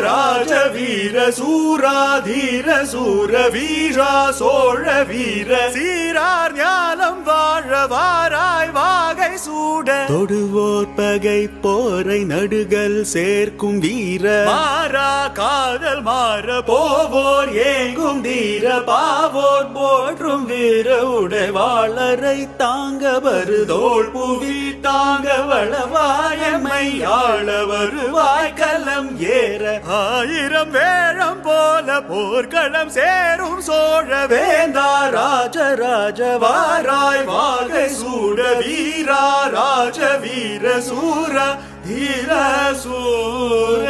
ராஜ வீர சூரா தீர சூர வீரா சோழ வீர சீரார் ஞானம் வாழ வாராய் வாகை சூட தொடுவோர் பகை போரை நடுகள் சேர்க்கும் வீர மாறா காதல் மாற போவோர் ஏங்கும் தீர பாவோர் போற்றும் வீர உடைவாளரை தாங்க வருதோள் புவி தாங்க வளவாயமை ஆள வருவாய் கலம் ஆயிரம் வேழம் போல போர்க்களம் சேரும் சோழ வேந்தா ராஜ வாராய் வாகை சூட வீரா ராஜ வீர சூர தீர சூர